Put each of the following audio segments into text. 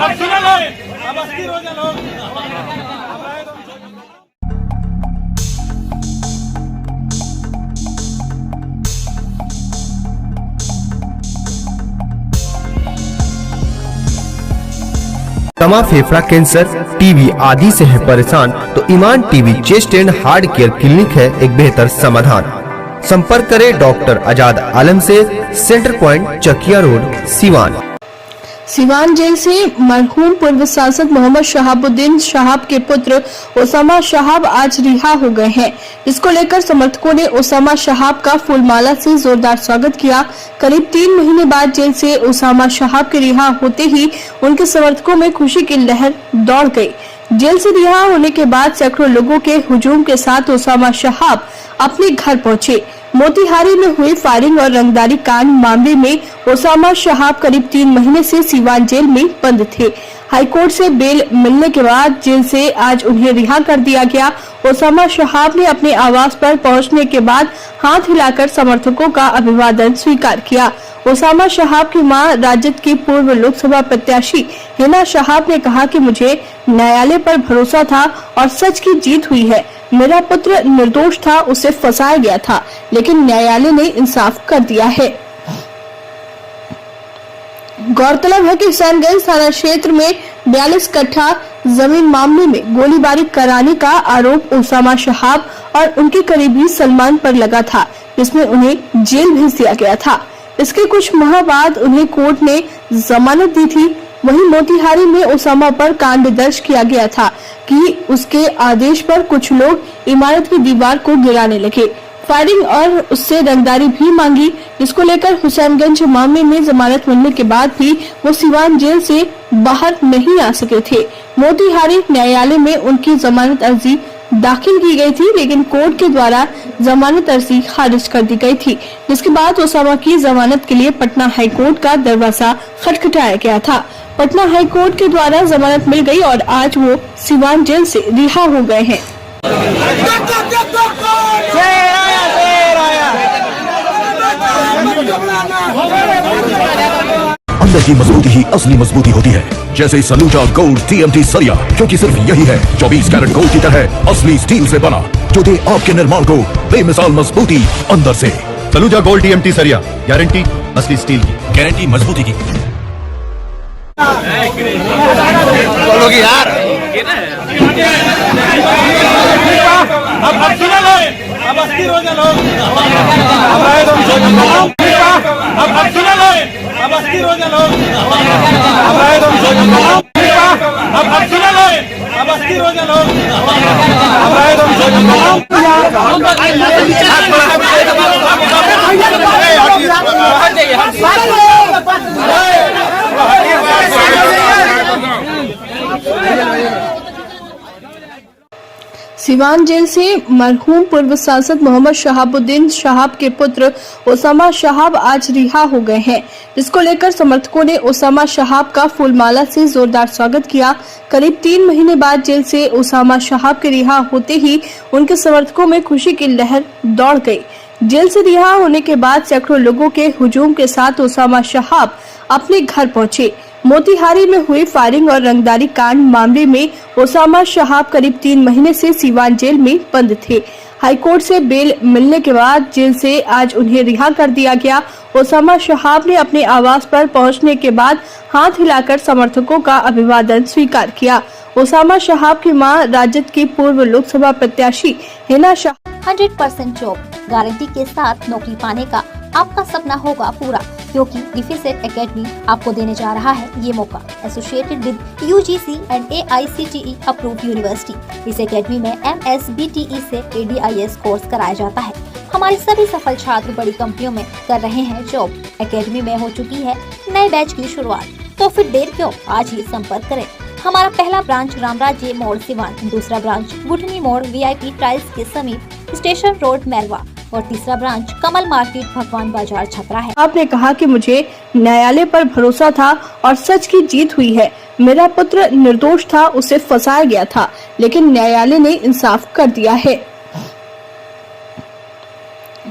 दमा, फेफड़ा cancer, TB आदि से है परेशान तो Iman TB chest and heart care clinic है एक बेहतर समाधान। संपर्क करें डॉक्टर आजाद आलम से, centre point Chakiya road, Siwan. Siwan jail से मरहूम पूर्व सांसद मोहम्मद शहाबुद्दीन शहाब के पुत्र ओसामा शहाब आज रिहा हो गए हैं, जिसको लेकर समर्थकों ने ओसामा शहाब का फूलमाला से जोरदार स्वागत किया। करीब 3 महीने बाद जेल से ओसामा शहाब के रिहा होते ही उनके समर्थकों में खुशी की लहर दौड़ गई। जेल से रिहा होने के बाद सैकड़ों लोगों के हुजूम के साथ ओसामा शहाब अपने घर पहुंचे। मोतिहारी में हुई फायरिंग और रंगदारी कांड मामले में ओसामा शहाब करीब 3 महीने से सिवान जेल में बंद थे। हाईकोर्ट से बेल मिलने के बाद जेल से आज उन्हें रिहा कर दिया गया। ओसामा शहाब ने अपने आवास पर पहुंचने के बाद हाथ हिलाकर समर्थकों का अभिवादन स्वीकार किया। ओसामा शहाब की मां राजद की पूर्व लोकसभा प्रत्याशी हिना शहाब ने कहा कि मुझे न्यायालय पर भरोसा था और सच की जीत हुई है। मेरा पुत्र निर्दोष था, उसे फंसाया गया था, लेकिन न्यायालय ने इंसाफ कर दिया है। गौरतलब है कि हुसैनगंज थाना क्षेत्र में 42 कट्ठा जमीन मामले में गोलीबारी कराने का आरोप ओसामा शहाब और उनके करीबी सलमान पर लगा था, जिसमें उन्हें जेल भेज दिया गया था। इसके कुछ माह बाद उन्हें कोर्ट ने जमानत दी थी। वहीं मोतिहारी में ओसामा पर कांड दर्ज किया गया था कि उसके आदेश पर कुछ लोग इमारत की दीवार को गिराने लगे, फायरिंग और उससे रंगदारी भी मांगी, जिसको लेकर हुसैनगंज मामले में जमानत मिलने के बाद भी वो सिवान जेल से बाहर नहीं आ सके थे। मोतिहारी न्यायालय में उनकी जमानत अर्जी दाखिल की गई थी, लेकिन कोर्ट के द्वारा जमानत अर्जी खारिज कर दी गई थी, जिसके बाद ओसामा की जमानत के लिए पटना हाईकोर्ट का दरवाजा खटखटाया गया था। पटना हाईकोर्ट के द्वारा जमानत मिल गई और आज वो सिवान जेल से रिहा हो गए हैं। अंदर की मजबूती ही असली मजबूती होती है, जैसे सलूजा गोल्ड TMT सरिया, क्योंकि सिर्फ यही है 24 कैरेट गोल्ड की तरह असली स्टील से बना, जो दे आपके निर्माण को बेमिसाल मजबूती अंदर से। सलूजा गोल्ड TMT सरिया, गारंटी असली स्टील की, गारंटी मजबूती की। यार अब सुनो लो, अब अस्थिर हो जाओ, अब आए तुम अब सुनो लो, अब अस्थिर हो जाओ, अब आए तुम अब सुनो लो, अब अस्थिर हो जाओ, अब आए सिवान जेल से मरहूम पूर्व सांसद मोहम्मद शहाबुद्दीन शहाब के पुत्र ओसामा शहाब आज रिहा हो गए हैं, जिसको लेकर समर्थकों ने ओसामा शहाब का फूलमाला से जोरदार स्वागत किया। करीब 3 महीने बाद जेल से ओसामा शहाब के रिहा होते ही उनके समर्थकों में खुशी की लहर दौड़ गई। जेल से रिहा होने के बाद सैकड़ों लोगों के हुजूम के साथ ओसामा शहाब अपने घर पहुंचे। मोतिहारी में हुई फायरिंग और रंगदारी कांड मामले में ओसामा शहाब करीब 3 महीने से सिवान जेल में बंद थे। हाईकोर्ट से बेल मिलने के बाद जेल से आज उन्हें रिहा कर दिया गया। ओसामा शहाब ने अपने आवास पर पहुंचने के बाद हाथ हिलाकर समर्थकों का अभिवादन स्वीकार किया। ओसामा शहाब की मां राजद की पूर्व लोकसभा प्रत्याशी हिना शहाब 100% जॉब गारंटी के साथ नौकरी पाने का आपका सपना होगा पूरा, क्योंकि डिफेसेट एकेडमी आपको देने जा रहा है ये मौका। Associated with UGC and AICTE approved university. इस एकेडमी में MSBTE से ADIS कोर्स कराया जाता है। हमारे सभी सफल छात्र बड़ी कंपनियों में कर रहे हैं जॉब। एकेडमी में हो चुकी है नए बैच की शुरुआत, तो फिर देर क्यों, आज ही संपर्क करें। हमारा पहला ब्रांच रामराज्य मोड़ सिवान, दूसरा ब्रांच गुठनी मोड़ VIP टाइल्स के समीप स्टेशन रोड मैरवा और तीसरा ब्रांच कमल मार्केट भगवान बाजार छपरा है। आपने कहा कि मुझे न्यायालय पर भरोसा था और सच की जीत हुई है। मेरा पुत्र निर्दोष था, उसे फंसाया गया था, लेकिन न्यायालय ने इंसाफ कर दिया है।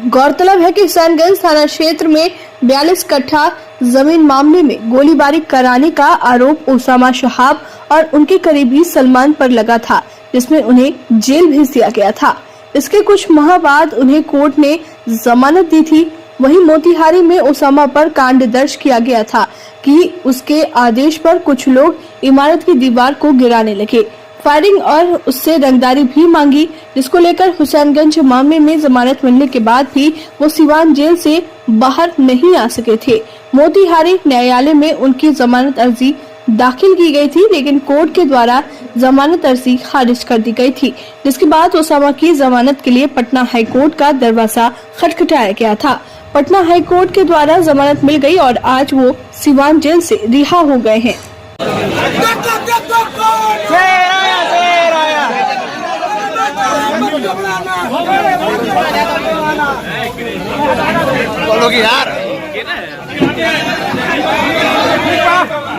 गौरतलब है कि हुसैनगंज थाना क्षेत्र में 42 कट्ठा जमीन मामले में गोलीबारी कराने का आरोप उसामा शहाब और उनके करीबी सलमान पर लगा था, जिसमें उन्हें जेल भेज दिया गया था। इसके कुछ माह बाद उन्हें कोर्ट ने जमानत दी थी। वहीं मोतिहारी में उसामा पर कांड दर्ज किया गया था कि उसके आदेश पर कुछ लोग इमारत की दीवार को गिराने लगे, फायरिंग और उससे रंगदारी भी मांगी, जिसको लेकर हुसैनगंज मामले में जमानत मिलने के बाद भी वो सिवान जेल से बाहर नहीं आ सके थे। मोतिहारी न्यायालय में उनकी जमानत अर्जी दाखिल की गई थी, लेकिन कोर्ट के द्वारा जमानत अर्जी खारिज कर दी गई थी, जिसके बाद उसामा की जमानत के लिए पटना हाई कोर्ट का दरवाजा खटखटाया गया था। पटना हाई कोर्ट के द्वारा जमानत मिल गई और आज वो सिवान जेल से रिहा हो गए हैं।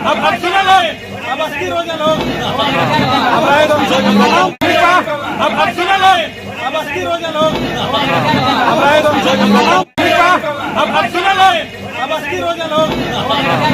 अब सुना लो, अब अस्थिर हो जाओ, अब रहे तुम अब सुना लो, अब अस्थिर हो जाओ, अब रहे तुम अब सुना लो, अब अस्थिर हो जाओ।